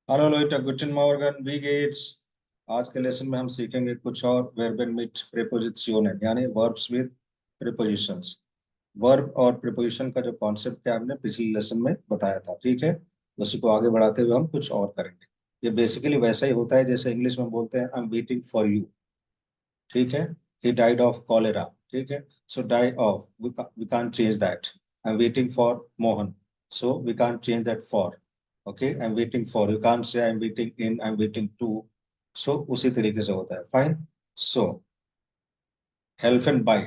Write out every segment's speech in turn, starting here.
Hello लोइटा गुटन मॉर्गन वी गेट्स। आज के लेसन में हम सीखेंगे कुछ और वर्बन विद प्रीपोजिशंस यानी वर्ब्स विद प्रीपोजिशंस। वर्ब और प्रीपोजिशन का जो कॉन्सेप्ट है हमने पिछले लेसन में बताया था, ठीक है। उसी को आगे बढ़ाते हुए हम कुछ और करेंगे। ये बेसिकली वैसा ही होता है जैसे इंग्लिश में बोलते हैं I am waiting for you, ठीक है। ही डाइड ऑफ कॉलेरा, ठीक है। So die of we can't change that. I am waiting for Mohan, so we can't change that for. Okay, I am waiting for, you can't say I am waiting in, I am waiting to. So उसी तरीके से होता है, fine. So help and बाय,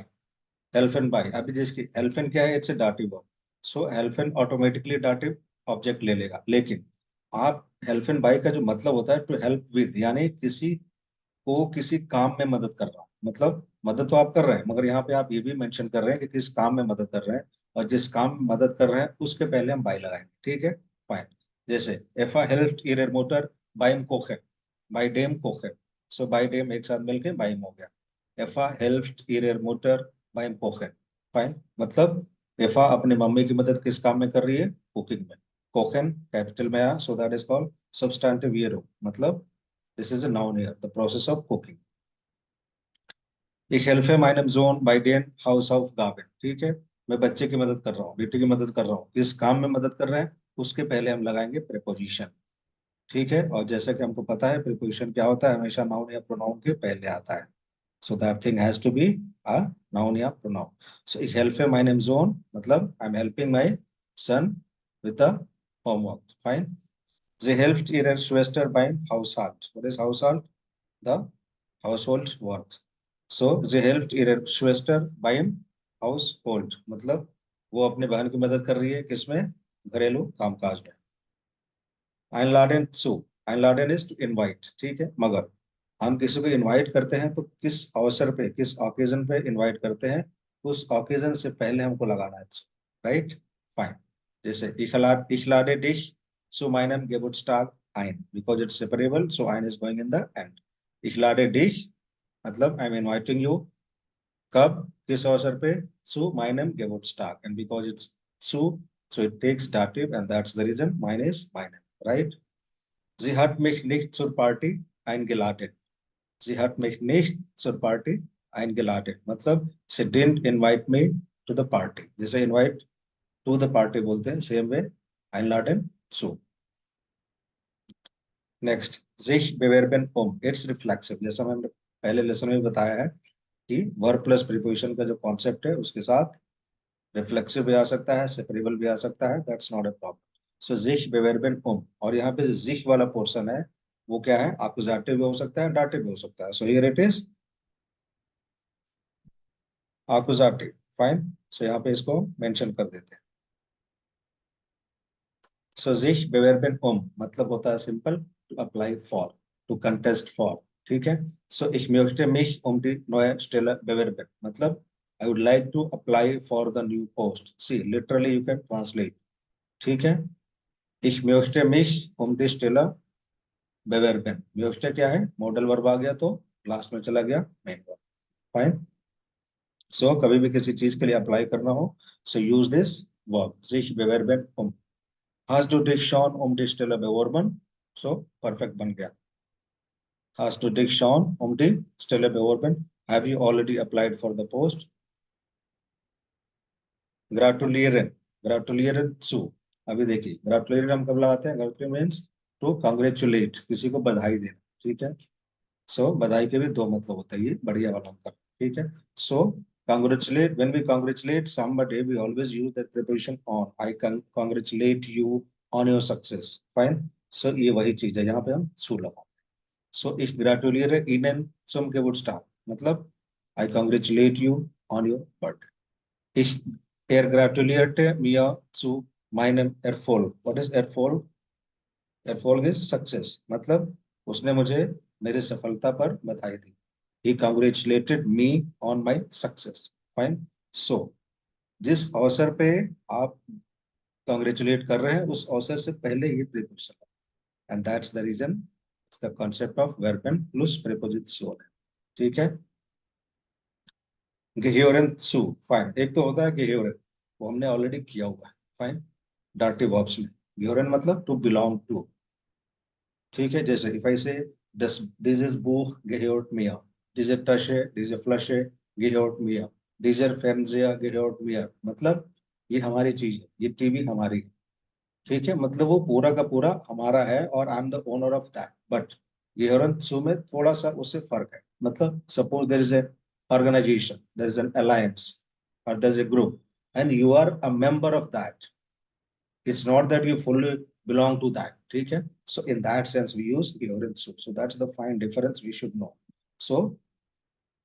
help and बाय, अभी जिसकी help and क्या है, it's a dative verb. So help and automatically dative object ले लेगा, लेकिन आप हेल्प एंड बाय का जो मतलब होता है टू हेल्प विद, यानी किसी को किसी काम में मदद कर रहा हूं। मतलब मदद तो आप कर रहे हैं, मगर यहाँ पे आप ये भी मेंशन कर रहे हैं कि किस काम में मदद कर रहे हैं, और जिस काम में मदद कर रहे हैं उसके पहले हम बाय लगाएंगे, ठीक है। फाइन। जैसे एफा हेल्प्ड ihrer मोटर बाइम कोखेन, बाय डेम कोखेन। सो बाय डेम एक साथ मिलके बाइम हो गया। एफा हेल्प्ड ihrer मोटर बाइम कोखेन। फाइन। मतलब एफा अपनी मम्मी की मदद किस काम में कर रही है, कुकिंग में। कोखेन कैपिटल में आया, so that is called substantive ईयर, मतलब this is a noun here, the process of cooking. Ich helfe meinem Sohn bei den Hausaufgaben, ठीक है। मैं बच्चे की मदद कर रहा हूँ, बेटे की मदद कर रहा हूँ, किस काम में मदद कर रहे हैं उसके पहले हम लगाएंगे प्रीपोजिशन, ठीक है। और जैसा कि हमको पता है प्रीपोजिशन क्या होता है, हमेशा नाउन या प्रोनाउन के पहले आता है। So that thing has to be a noun या pronoun. So ich helfe meinem Sohn मतलब I am helping my son with the homework, fine. Sie helped ihrer Schwester beim Haushalt. What is Haushalt? The household work. So sie helped ihrer Schwester beim Household. मतलब वो अपने बहन की मदद कर रही है किसमें, घरेलू कामकाज में। einladen zu, einladen is to invite, ठीक है। मगर हम किसी को इनवाइट करते हैं तो किस अवसर पे, किस ओकेजन पे इनवाइट करते हैं, उस ओकेजन से पहले हमको लगाना है, राइट। फाइन। जैसे ich lade dich zu meinem Geburtstag ein, because it's separable, so ein is going in the end. Ich lade dich मतलब आई एम इनवाइटिंग यू, कब, किस अवसर पे, zu meinem Geburtstag, and because it's zu, so it takes dative, and that's the reason mine is meinem, right. Sie hat mich nicht zur Party eingeladen. Sie hat mich nicht zur Party eingeladen. मतलब she didn't invite me to the party. जैसे invite to the party बोलते हैं, same way einladen zu. Next, sich bewerben um. It's reflexive. जैसा मैंने पहले lesson में बताया है कि वर्ब प्लस प्रीपोजिशन का जो कॉन्सेप्ट है उसके साथ रिफ्लेक्सिव भी आ सकता है, सेपरेबल भी आ सकता है, दैट्स नॉट अ प्रॉब्लम। सो जिख बेवेरबेन उम, और यहाँ पे जो जिख वाला पोर्शन है वो क्या है, आकुजाटिव भी हो सकता है, डाटिव भी हो सकता है। सो हियर इट इज आकुजाटिव, फाइन। सो यहाँ पे इसको मेंशन कर देते हैं। सो जिख बेवेरबेन उम मतलब होता है simple, to apply for, to contest for, ठीक है। सो ich möchte mich um die neue Stelle bewerben मतलब I would like to apply for the new post. See, literally you can translate, ठीक है। Ich möchte mich um die Stelle bewerben. möchte क्या है, modal verb आ गया तो last में चला गया मेन वर्ब, फाइन। सो कभी भी किसी चीज के लिए अप्लाई करना हो, so use this verb sich bewerben um. Hast du dich schon um die Stelle beworben? So perfect बन गया। Hast du dich schon um die Stelle beworben? Have you already applied for the post? Gratulieren, gratulieren zu, अभी देखिए ग्रेटुलेट हम कब लगाते हैं, ग्रेटुलेट means to congratulate, किसी को बधाई देना, ठीक है। सो बधाई के भी दो मतलब होता है, ये बढ़िया वाला अंतर, ठीक है। सो congratulate, when we congratulate somebody we always use that preposition on. I congratulate you on your success, fine. So ये वही चीज है, यहाँ पे हम सु लगाते हैं। So ich gratuliere Ihnen zum Geburtstag मतलब I congratulate you on your birthday. Ich gratulierte mir zu meinem Erfolg. What is Erfolg? Erfolg is success मतलब उसने मुझे मेरी सफलता पर बधाई दी। He congratulated me on my success. Fine. So जिस अवसर पे आप congratulate कर रहे हैं उस अवसर से पहले ये preposition है, and that's the reason it's the concept of verb plus preposition है, ठीक है। gehören zu, fine. एक तो होता है gehören, वो हमने ऑलरेडी किया हुआ है, फाइन, डाटिव वर्ब्स में। gehören मतलब टू बिलोंग टू, ठीक है, जैसे इफ आई से दिस इज बुख gehört mir, diese Tasche, diese Flasche gehört mir, dieser Fernseher gehört mir, मतलब ये हमारी चीज है, ये टीवी हमारी है। ठीक है, मतलब वो पूरा का पूरा हमारा है और I am the owner of that. But gehören zu में थोड़ा सा उससे फर्क है। मतलब suppose there is a organization, there is an alliance, or there is a group, and you are a member of that. It's not that you fully belong to that. ठीक है, so in that sense we use gehören zu. So that's the fine difference we should know. So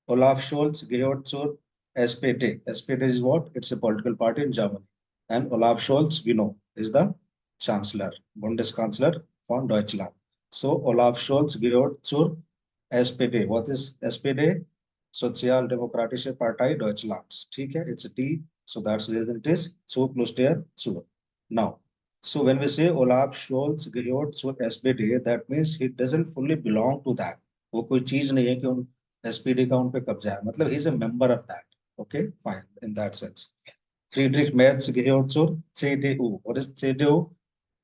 Olaf Scholz gehört zur SPD. SPD is what? It's a political party in Germany. And Olaf Scholz, we know, is the Chancellor, Bundeskanzler von Deutschland. So Olaf Scholz gehört zur SPD. What is SPD? Sozialdemokratische Partei Deutschlands. ठीक है, it's a T. So that's the reason it is so close to zur. Now, so when we say Olaf Scholz gehört zur SPD, that means he doesn't fully belong to that. वो कोई चीज नहीं है कि उन SPD का उन पे कब्जा है, मतलब he is a member of that. Okay fine, in that sense. Friedrich Merz gehört zur CDU. What is CDU?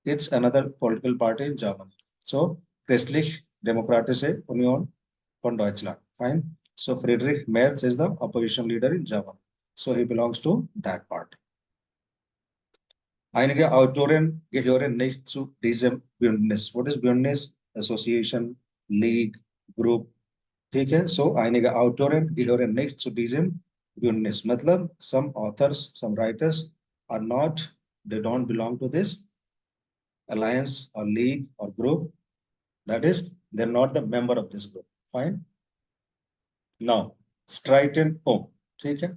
It's another political party in Germany. So Christlich Demokratische Union von Deutschland. Fine. So Friedrich Merz is the opposition leader in Germany. So he belongs to that party. Einige Autoren gehören nicht zu diesem Bündnis. What is Bündnis? Association, League, Group. ठीक है, सो einige Autoren gehören nicht zu diesem Bündnis. मतलब some authors, some writers are not, they don't belong to this alliance or league or group. That is, they're not the member of this group. Fine. Now, Streiten um. ठीक है,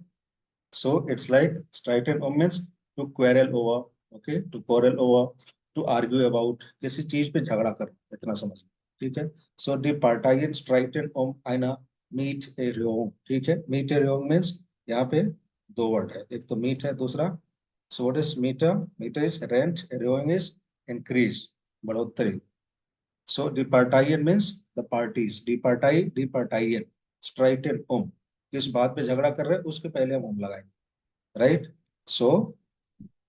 so it's like Streiten um means to quarrel over. Okay, to quarrel over, to argue about, किसी चीज पे झगड़ा कर, इतना समझ। ठीक है, so the Parteien streiten um einer Mieterhöhung। ठीक है, Mieterhöhung means यहाँ पे दो वर्ड है, एक तो मीट है, दूसरा so what is meter? Meter is rent, Erhöhung is increase, बढ़ोतरी। So the Parteien means the parties, die Parteien streiten um, किस बात पे झगड़ा कर रहे हैं उसके पहले हम लगाएंगे, राइट। सो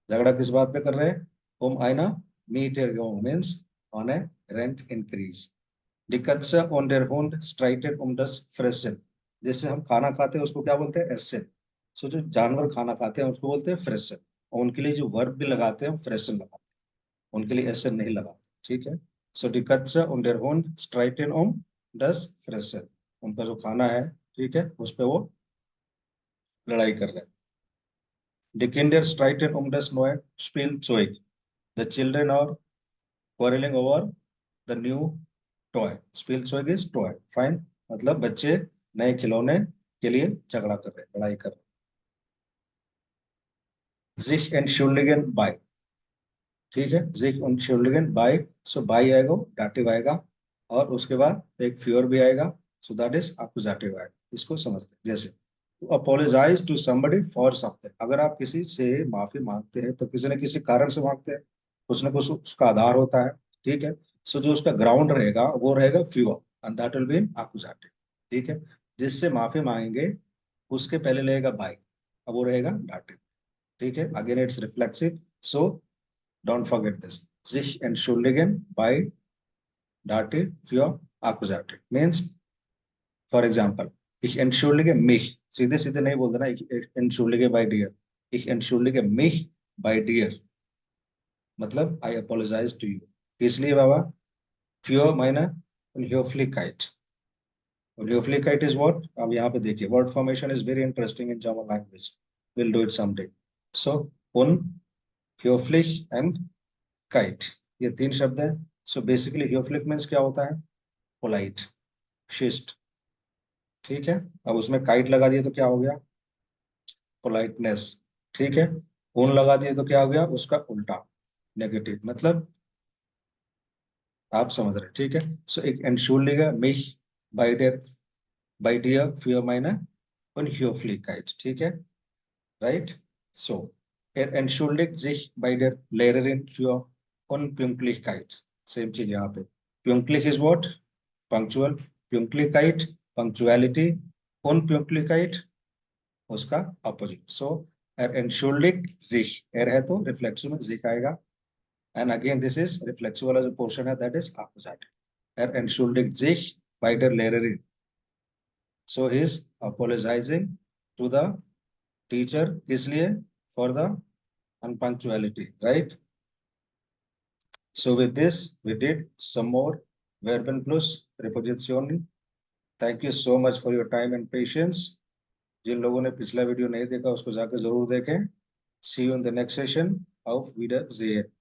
झगड़ा किस बात पे कर रहे हैं? um einer Mieterhöhung means on a rent increase. Die Katze und der Hund streiten das Fressen. जैसे हम खाना खाते हैं उसको क्या बोलते हैं? एसेन। सो जो जानवर खाना खाते हैं उसको बोलते हैं फ्रेशन, और उनके लिए जो वर्ब भी लगाते हैं हम फ्रेशन लगाते हैं, उनके लिए एसेन नहीं लगाते। ठीक है, सो die Katze und der Hund streiten das Fressen। उनका जो खाना है, ठीक है, उस पे वो लड़ाई कर रहे हैं। Die Kinder streiten das neue Spielzeug. The children are quarreling over the new toy. Spielzeug is toy. Fine. मतलब बच्चे नए खिलौने के लिए झगड़ा कर रहे हैं, लड़ाई कर रहे हैं। Sich entschuldigen bei। ठीक है, Sich entschuldigen bei, so by आएगा, dative आएगा, और उसके बाद एक फ्योर भी आएगा, सो दैट इज accusative आएगा। इसको समझते हैं, जैसे to apologize to somebody for something। अगर आप किसी से माफी मांगते हैं तो किसी न किसी कारण से मांगते हैं, कुछ न कुछ उसका आधार होता है। ठीक है, सो जो उसका ग्राउंड रहेगा वो रहेगा fewer, and that will be accusative. ठीक है, जिससे माफी मांगेंगे उसके पहले लगेगा बाय, अब वो रहेगा डाटिव। ठीक है, again it's reflexive, so don't forget this. sich entschuldigen by dative für accusative means, for example, ich entschuldige mich, सीधे सीधे नहीं बोल देना ich entschuldige by dear, ich entschuldige mich by dear, मतलब I apologize to you। इसलिए बाबा für meine Unhöflichkeit। Unhöflichkeit is what? अब यहाँ पे देखिए, word formation is very interesting in German language, will do it someday. So unhöflich and kite, ये तीन शब्द है। सो बेसिकली höflich मीन्स क्या होता है? पोलाइट, शिष्ट। ठीक है, अब उसमें काइट लगा दिया तो क्या हो गया? पोलाइटनेस। ठीक है, ऊन लगा दिए तो क्या हो गया? उसका उल्टा, नेगेटिव। मतलब आप समझ रहे हैं। ठीक है, सो एक entschuldige mich bei der bei dir für meine Unhöflichkeit। ठीक है, राइट। सो er entschuldigt sich bei der Lehrerin für Unpünktlichkeit। Same चीज यहाँ पे, pünktlich is what? Punctual, Pünktlichkeit punctuality, Unpünktlichkeit उसका अपोजिट। सो er entschuldigt sich, er है तो reflexive में sich आएगा, and again this is reflexive वाला जो पोर्शन है that is accusative। er entschuldigt sich bei der Lehrerin. So he is apologizing to the teacher. किस लिए? For the unpunctuality, right? So with this, we did some more Verben plus Prepositionen. Thank you so much for your time and patience. जिन लोगों ने पिछला video नहीं देखा उसको जाकर जरूर देखें. See you in the next session. Auf Wiedersehen.